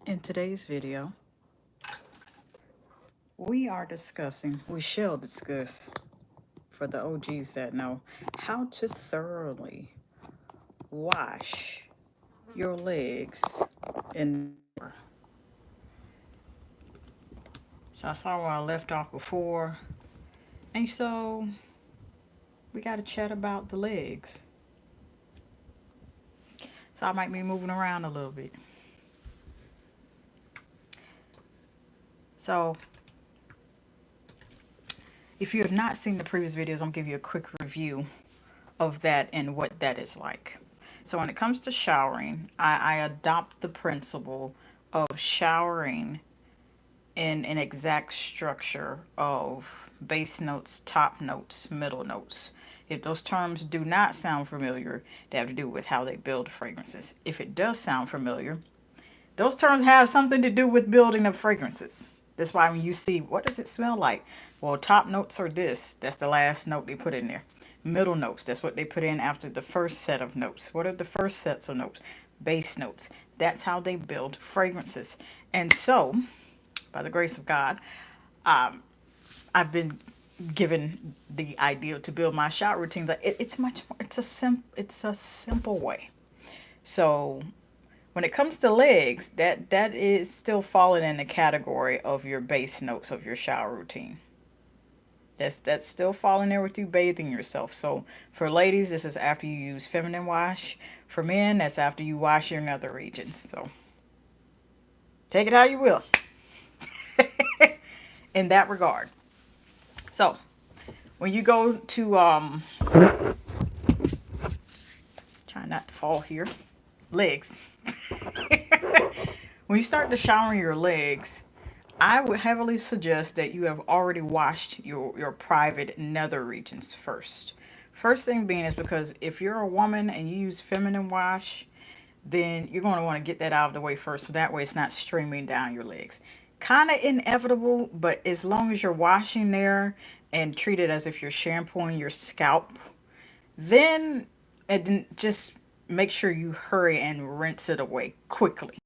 In today's video, we shall discuss, for the OGs that know, how to thoroughly wash your legs in. So I saw where I left off before, and so we got to chat about the legs. So I might be moving around a little bit. So if you have not seen the previous videos, I'll give you a quick review of that and what that is like. So when it comes to showering, I adopt the principle of showering in an exact structure of base notes, top notes, middle notes. If those terms do not sound familiar, they have to do with how they build fragrances. If it does sound familiar, those terms have something to do with building of fragrances. That's why when you see, what does it smell like? Well, top notes are this. That's the last note they put in there. Middle notes, that's what they put in after the first set of notes. What are the first sets of notes? Base notes. That's how they build fragrances. And so, by the grace of God, I've been given the idea to build my shower routines. It's much more, it's a simple way. So when it comes to legs, that is still falling in the category of your base notes of your shower routine. That's still falling there with you bathing yourself. So for ladies, this is after you use feminine wash. For men, that's after you wash your nether regions. So take it how you will in that regard. So when you go to try not to fall here, legs. When you start to shower your legs, I would heavily suggest that you have already washed your private nether regions first. First thing being is because if you're a woman and you use feminine wash, then you're going to want to get that out of the way first, so that way it's not streaming down your legs. Kind of inevitable, but as long as you're washing there and treat it as if you're shampooing your scalp, then just make sure you hurry and rinse it away quickly.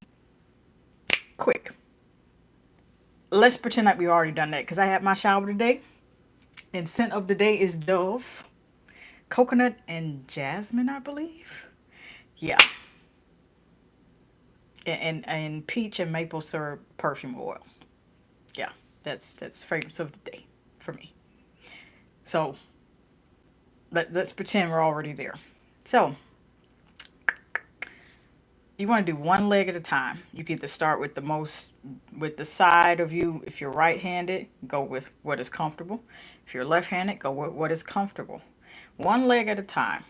Quick. Let's pretend like we've already done that, because I had my shower today, and scent of the day is Dove, coconut, and jasmine, I believe. Yeah. And peach and maple syrup perfume oil. Yeah, that's fragrance of the day for me. So let's pretend we're already there. So you want to do one leg at a time. You get to start with with the side of you. If you're right-handed, go with what is comfortable. If you're left-handed, go with what is comfortable. One leg at a time.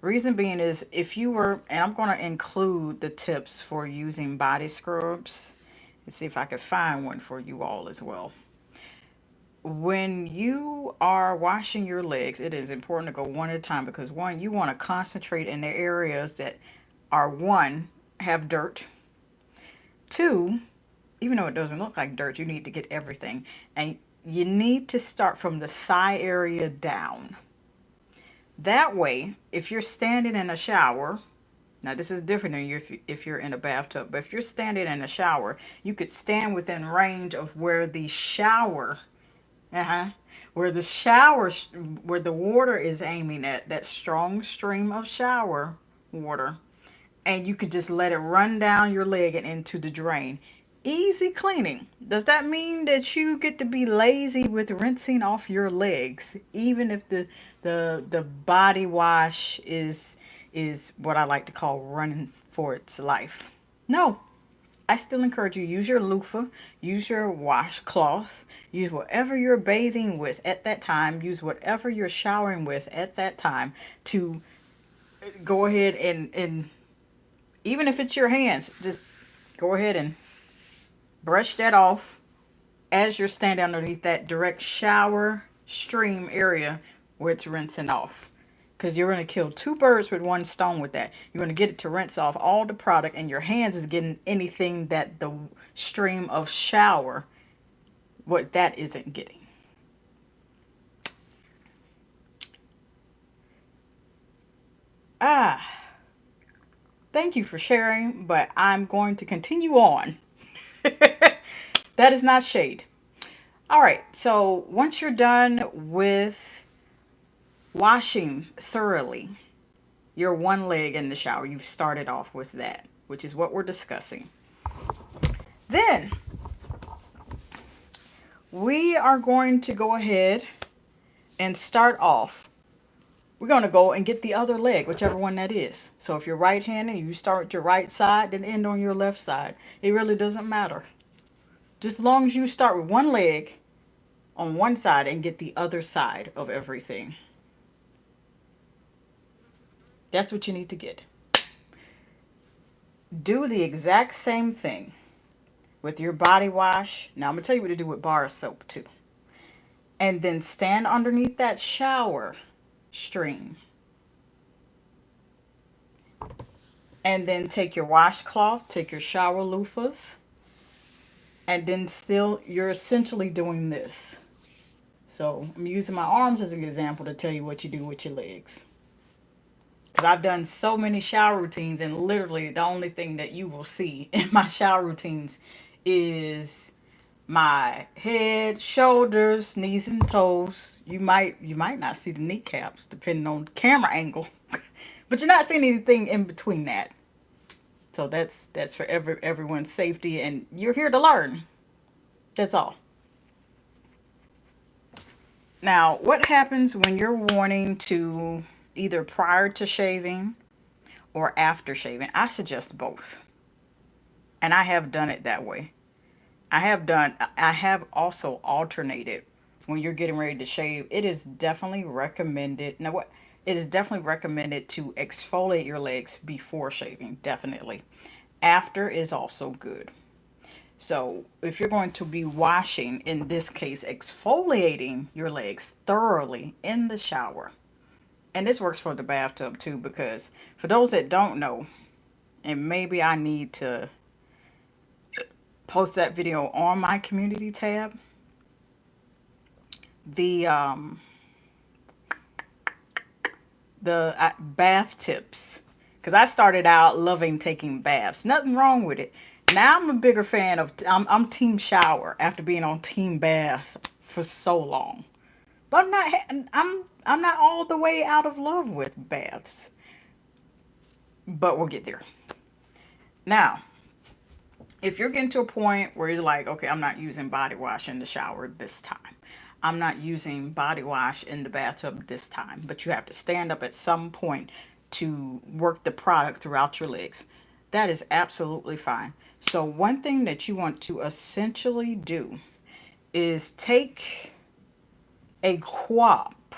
Reason being is, if you were, and I'm going to include the tips for using body scrubs. Let's see if I could find one for you all as well. When you are washing your legs, it is important to go one at a time, because one, you want to concentrate in the areas that are, one, have dirt. Two, even though it doesn't look like dirt, you need to get everything. And you need to start from the thigh area down. That way, if you're standing in a shower, now this is different than if you're in a bathtub, but if you're standing in a shower, you could stand within range of where the shower, where the shower, where the water is aiming at, that strong stream of shower water, and you could just let it run down your leg and into the drain. Easy cleaning. Does that mean that you get to be lazy with rinsing off your legs, even if the body wash is what I like to call running for its life? No. I still encourage you, use your loofah, use your washcloth, use whatever you're bathing with at that time, use whatever you're showering with at that time to go ahead and even if it's your hands, just go ahead and brush that off as you're standing underneath that direct shower stream area where it's rinsing off. Because you're going to kill two birds with one stone with that. You're going to get it to rinse off all the product, and your hands is getting anything that the stream of shower, what that isn't getting. Thank you for sharing, but I'm going to continue on. That is not shade. All right, so once you're done with washing thoroughly your one leg in the shower, you've started off with that, which is what we're discussing. Then we are going to go ahead and start off. We're going to go and get the other leg, whichever one that is. So if you're right-handed, you start your right side, then end on your left side. It really doesn't matter. Just as long as you start with one leg on one side and get the other side of everything. That's what you need to get. Do the exact same thing with your body wash. Now I'm going to tell you what to do with bar soap too. And then stand underneath that shower stream. And then take your washcloth, take your shower loofahs, and then still you're essentially doing this. So I'm using my arms as an example to tell you what you do with your legs. Because I've done so many shower routines, and literally the only thing that you will see in my shower routines is my head, shoulders, knees, and toes. You might not see the kneecaps depending on the camera angle, but you're not seeing anything in between that. So that's for everyone's safety, and you're here to learn. That's all. Now, what happens when you're wanting to either prior to shaving or after shaving? I suggest both. And I have done it that way. I have also alternated when you're getting ready to shave. It is definitely recommended. Now what? It is definitely recommended to exfoliate your legs before shaving, definitely. After is also good. So if you're going to be washing, in this case, exfoliating your legs thoroughly in the shower, and this works for the bathtub too, because for those that don't know, and maybe I need to post that video on my community tab, the bath tips, because I started out loving taking baths. Nothing wrong with it. Now I'm a bigger fan of I'm team shower after being on team bath for so long. But I'm not all the way out of love with baths. But we'll get there. Now, if you're getting to a point where you're like, okay, I'm not using body wash in the shower this time. I'm not using body wash in the bathtub this time. But you have to stand up at some point to work the product throughout your legs. That is absolutely fine. So one thing that you want to essentially do is take a quap.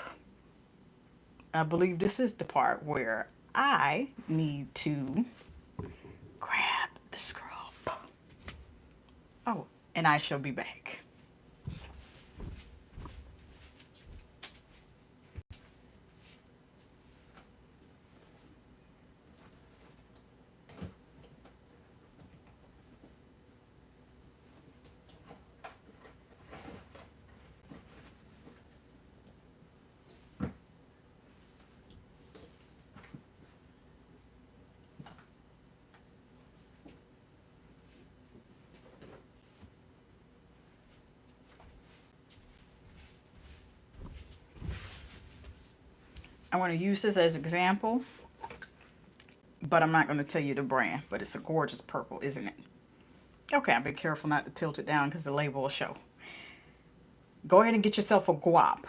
I believe this is the part where I need to grab the scrub. Oh, and I shall be back. I want to use this as an example, but I'm not going to tell you the brand, but it's a gorgeous purple, isn't it? Okay, I'll be careful not to tilt it down because the label will show. Go ahead and get yourself a guap.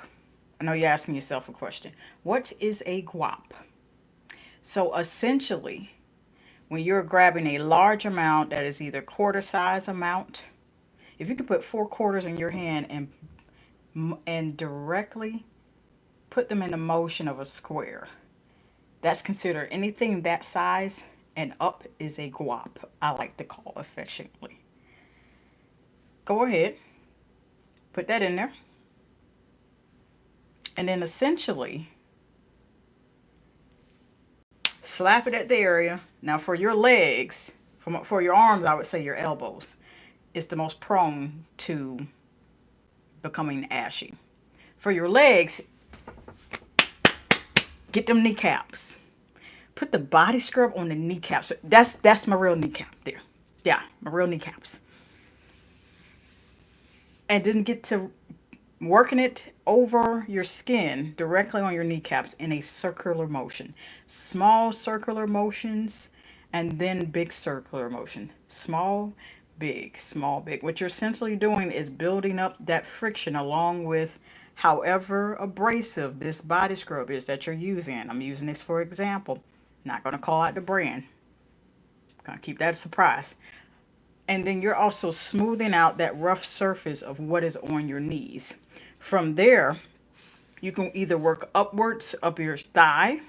I know you're asking yourself a question. What is a guap? So essentially, when you're grabbing a large amount that is either quarter size amount, if you could put 4 quarters in your hand and directly put them in the motion of a square, that's considered anything that size and up is a guap, I like to call affectionately. Go ahead, put that in there, and then essentially slap it at the area. Now for your legs, for your arms, I would say your elbows is the most prone to becoming ashy. For your legs, get them kneecaps. Put the body scrub on the kneecaps. That's my real kneecap there. Yeah, my real kneecaps. and then get to working it over your skin directly on your kneecaps in a circular motion. Small circular motions and then big circular motion. Small, big, small, big. What you're essentially doing is building up that friction along with however abrasive this body scrub is that you're using. I'm using this for example. Not going to call out the brand. Going to keep that a surprise. And then you're also smoothing out that rough surface of what is on your knees. From there, you can either work upwards up your thigh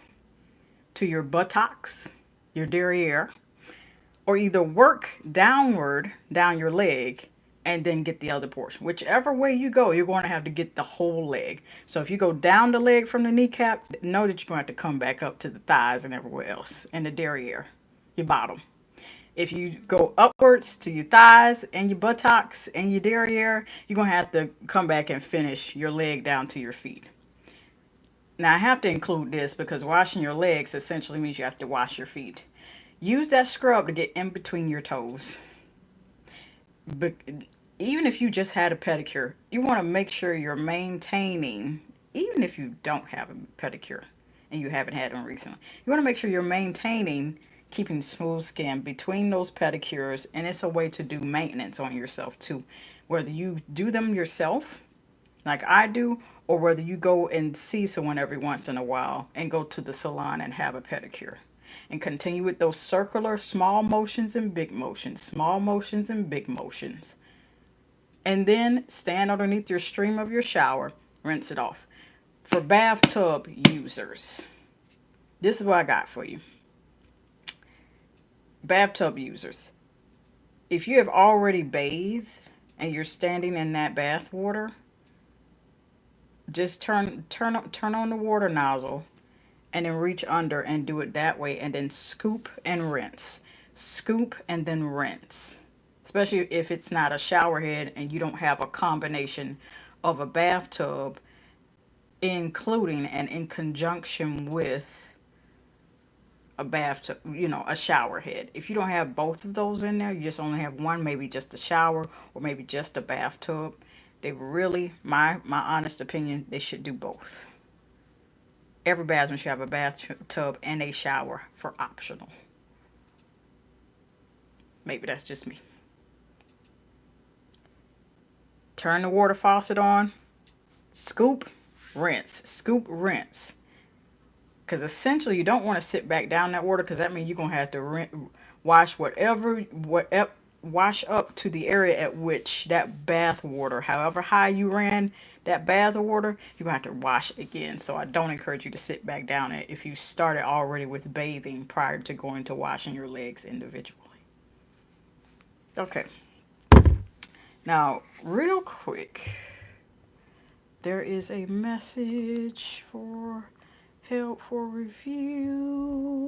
to your buttocks, your derriere, or either work downward down your leg and then get the other portion. Whichever way you go, you're going to have to get the whole leg. So if you go down the leg from the kneecap, know that you're going to have to come back up to the thighs and everywhere else, and the derriere, your bottom. If you go upwards to your thighs and your buttocks and your derriere, you're going to have to come back and finish your leg down to your feet. Now, I have to include this because washing your legs essentially means you have to wash your feet. Use that scrub to get in between your toes. But even if you just had a pedicure, you want to make sure you're maintaining, even if you don't have a pedicure and you haven't had one recently, you want to make sure you're maintaining keeping smooth skin between those pedicures. And it's a way to do maintenance on yourself too. Whether you do them yourself, like I do, or whether you go and see someone every once in a while and go to the salon and have a pedicure. And continue with those circular small motions and big motions, small motions and big motions. And then stand underneath your stream of your shower, rinse it off. For bathtub users, this is what I got for you. Bathtub users, if you have already bathed and you're standing in that bath water, just turn on the water nozzle and then reach under and do it that way, and then scoop and rinse. Scoop and then rinse. Especially if it's not a shower head and you don't have a combination of a bathtub, including and in conjunction with a bathtub, a shower head. If you don't have both of those in there, you just only have one, maybe just a shower or maybe just a bathtub. They really, my honest opinion, they should do both. Every bathroom should have a bathtub and a shower for optional. Maybe that's just me. Turn the water faucet on. Scoop, rinse. Scoop, rinse. Because essentially you don't want to sit back down that water, because that means you're going to have to wash whatever wash up to the area at which that bath water, however high you ran that bath water, you're going to have to wash again. So I don't encourage you to sit back down it if you started already with bathing prior to going to washing your legs individually. Okay. Now, real quick, there is a message for help for review.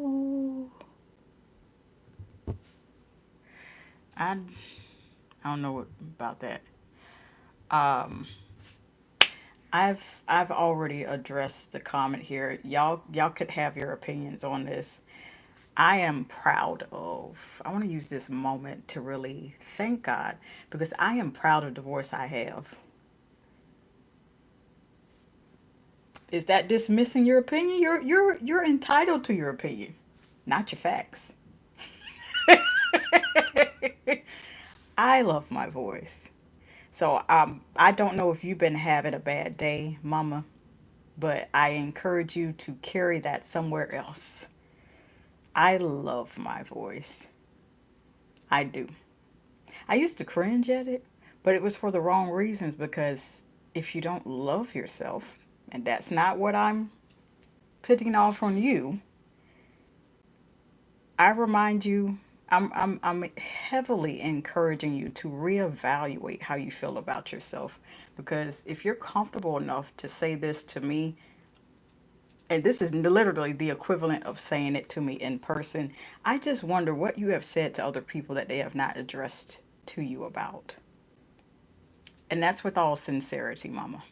I don't know about that. I've already addressed the comment here. Y'all could have your opinions on this. I am proud of. I want to use this moment to really thank God, because I am proud of the voice I have. Is that dismissing your opinion? You're entitled to your opinion, not your facts. I love my voice. So I don't know if you've been having a bad day, mama, but I encourage you to carry that somewhere else. I love my voice. I do. I used to cringe at it, but it was for the wrong reasons, because if you don't love yourself, and that's not what I'm putting off on you, I remind you, I'm heavily encouraging you to reevaluate how you feel about yourself. Because if you're comfortable enough to say this to me, and this is literally the equivalent of saying it to me in person, I just wonder what you have said to other people that they have not addressed to you about. And that's with all sincerity, mama.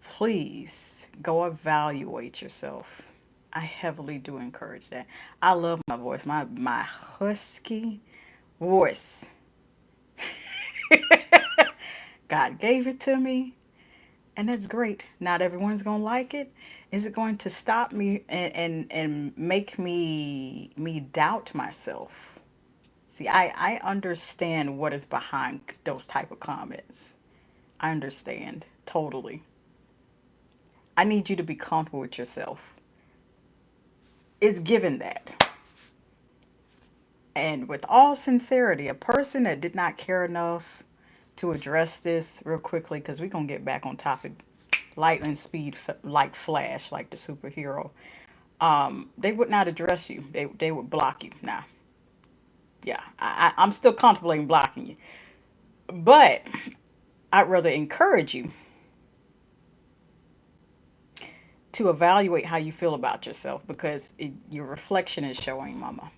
Please go evaluate yourself. I heavily do encourage that. I love my voice, my husky voice. God gave it to me, and that's great. Not everyone's gonna like it. Is it going to stop me and make me doubt myself? See, I understand what is behind those type of comments. I understand totally. I need you to be comfortable with yourself. It's given that. And with all sincerity, a person that did not care enough to address this real quickly, because we're going to get back on topic, lightning speed, like Flash, like the superhero, they would not address you. They would block you. Now, yeah, I'm still contemplating blocking you. But I'd rather encourage you to evaluate how you feel about yourself because your reflection is showing, mama.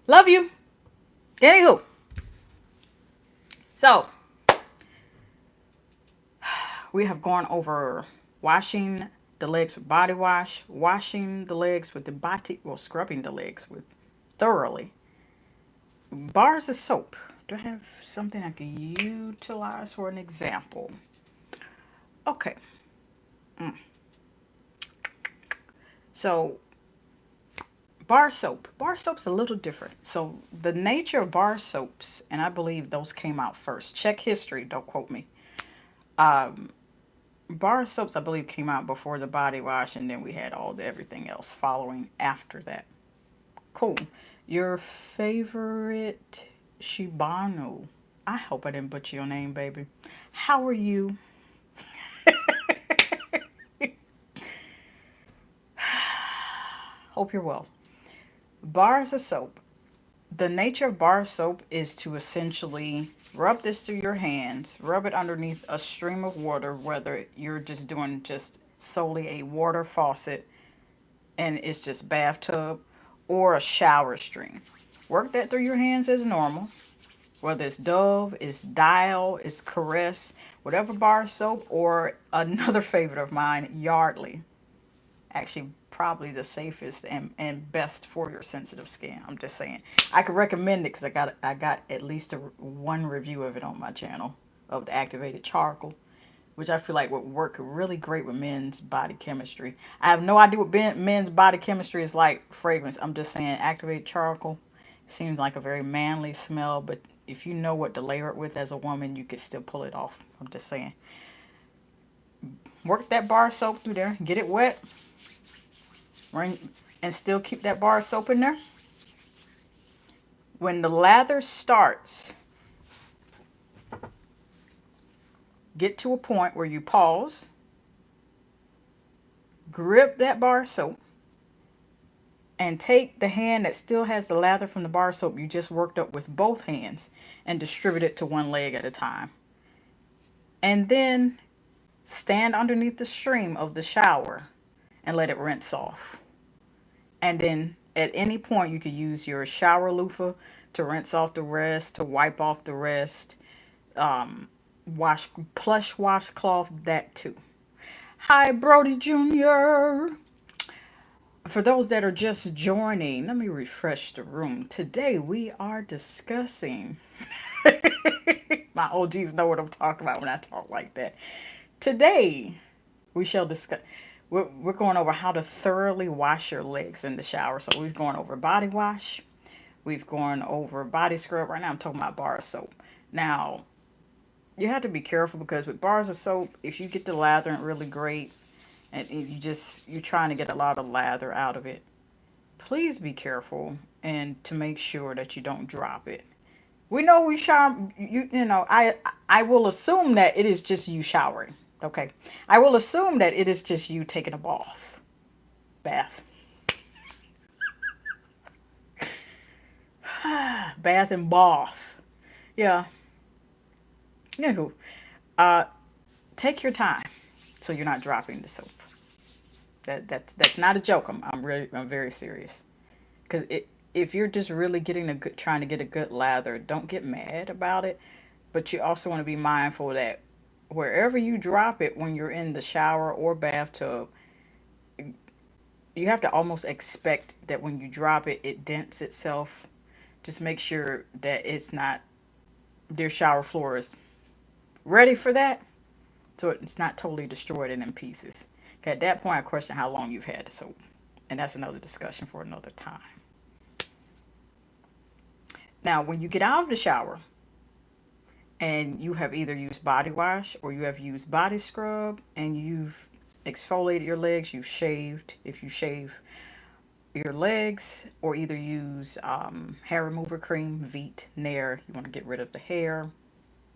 Love you. Anywho, so we have gone over washing the legs with body wash, washing the legs with the body, well, scrubbing the legs with thoroughly. Bars of soap. Do I have something I can utilize for an example? Okay. So bar soap. Bar soap's a little different. So the nature of bar soaps, and I believe those came out first. Check history, don't quote me. Bar soaps, I believe, came out before the body wash, and then we had all the everything else following after that. Cool. Your favorite Shibanu. I hope I didn't butcher your name, baby. How are you? Hope you're well. Bars of soap. The nature of bar soap is to essentially rub this through your hands, rub it underneath a stream of water, whether you're just doing just solely a water faucet and it's just bathtub or a shower stream. Work that through your hands as normal, whether it's Dove, it's Dial, it's Caress, whatever bar soap, or another favorite of mine, Yardley. Actually, probably the safest and best for your sensitive skin. I'm just saying. I could recommend it because I got at least one review of it on my channel of the activated charcoal, which I feel like would work really great with men's body chemistry. I have no idea what men's body chemistry is like fragrance. I'm just saying activated charcoal seems like a very manly smell, but if you know what to layer it with as a woman, you could still pull it off. I'm just saying. Work that bar soap through there. Get it wet. And still keep that bar soap in there. When the lather starts, get to a point where you pause, grip that bar soap, and take the hand that still has the lather from the bar soap you just worked up with both hands and distribute it to one leg at a time. And then stand underneath the stream of the shower and let it rinse off. And then at any point you could use your shower loofah to rinse off the rest, to wipe off the rest. Wash plush washcloth, that too. Hi, Brody Jr. For those that are just joining, let me refresh the room. Today we are discussing. My OGs know what I'm talking about when I talk like that. Today we shall discuss. We're going over how to thoroughly wash your legs in the shower. So we've gone over body wash. We've gone over body scrub. Right now I'm talking about bar soap. Now, you have to be careful because with bars of soap, if you get the lathering really great and you're trying to get a lot of lather out of it, please be careful and to make sure that you don't drop it. We know we shower, I will assume that it is just you showering. Okay. I will assume that it is just you taking a bath. Bath and bath. Yeah. Anywho, take your time so you're not dropping the soap. That's not a joke. I'm very serious. Because if you're just really trying to get a good lather, don't get mad about it. But you also want to be mindful that wherever you drop it when you're in the shower or bathtub, you have to almost expect that when you drop it, it dents itself. Just make sure that it's not, their shower floor is Ready for that? So it's not totally destroyed and in pieces. Okay, at that point, I question how long you've had the soap. And that's another discussion for another time. Now, when you get out of the shower and you have either used body wash or you have used body scrub and you've exfoliated your legs, you've shaved, if you shave your legs, or either use hair remover cream, Veet, Nair. You want to get rid of the hair,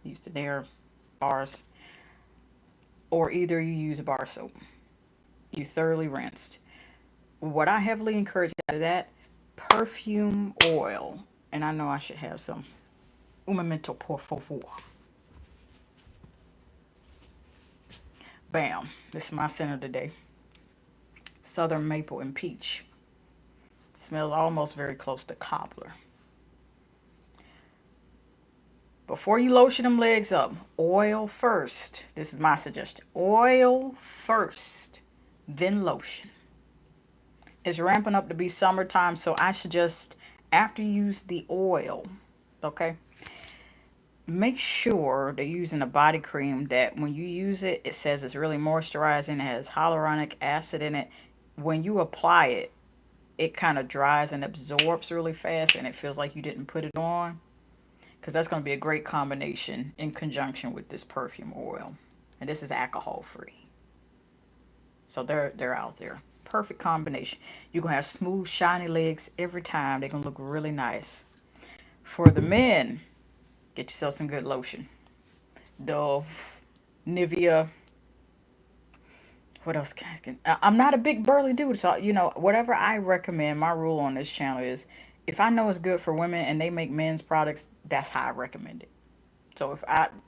use the Nair bars, or either you use a bar soap. You thoroughly rinsed. What I heavily encourage out of that, perfume oil. And I know I should have some. Un momento, por favor. Bam. This is my center today. Southern maple and peach. Smells almost very close to cobbler. Before you lotion them legs up, oil first. This is my suggestion. Oil first, then lotion. It's ramping up to be summertime, so I suggest after you use the oil, okay, make sure that you're using a body cream that when you use it, it says it's really moisturizing, it has hyaluronic acid in it. When you apply it, it kind of dries and absorbs really fast and it feels like you didn't put it on, because that's going to be a great combination in conjunction with this perfume oil. And this is alcohol free. So they're out there. Perfect combination. You're going to have smooth, shiny legs every time. They're going to look really nice. For the men, get yourself some good lotion. Dove, Nivea. What else I'm not a big burly dude, so whatever I recommend, my rule on this channel is if I know it's good for women and they make men's products, that's how I recommend it. So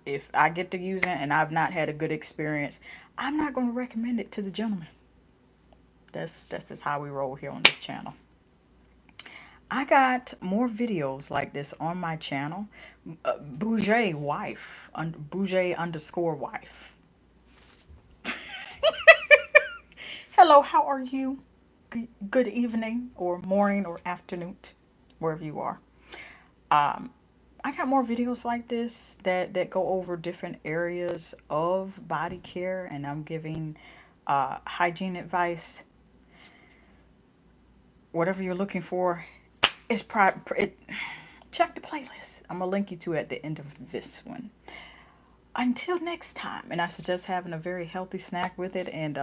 if I get to use it and I've not had a good experience, I'm not going to recommend it to the gentleman. That's just how we roll here on this channel. I got more videos like this on my channel. Bougie wife, Bougie underscore wife. Hello, how are you? Good evening or morning or afternoon, wherever you are. I got more videos like this that go over different areas of body care, and I'm giving hygiene advice. Whatever you're looking for, check the playlist. I'm gonna link you to it at the end of this one. Until next time, and I suggest having a very healthy snack with it, and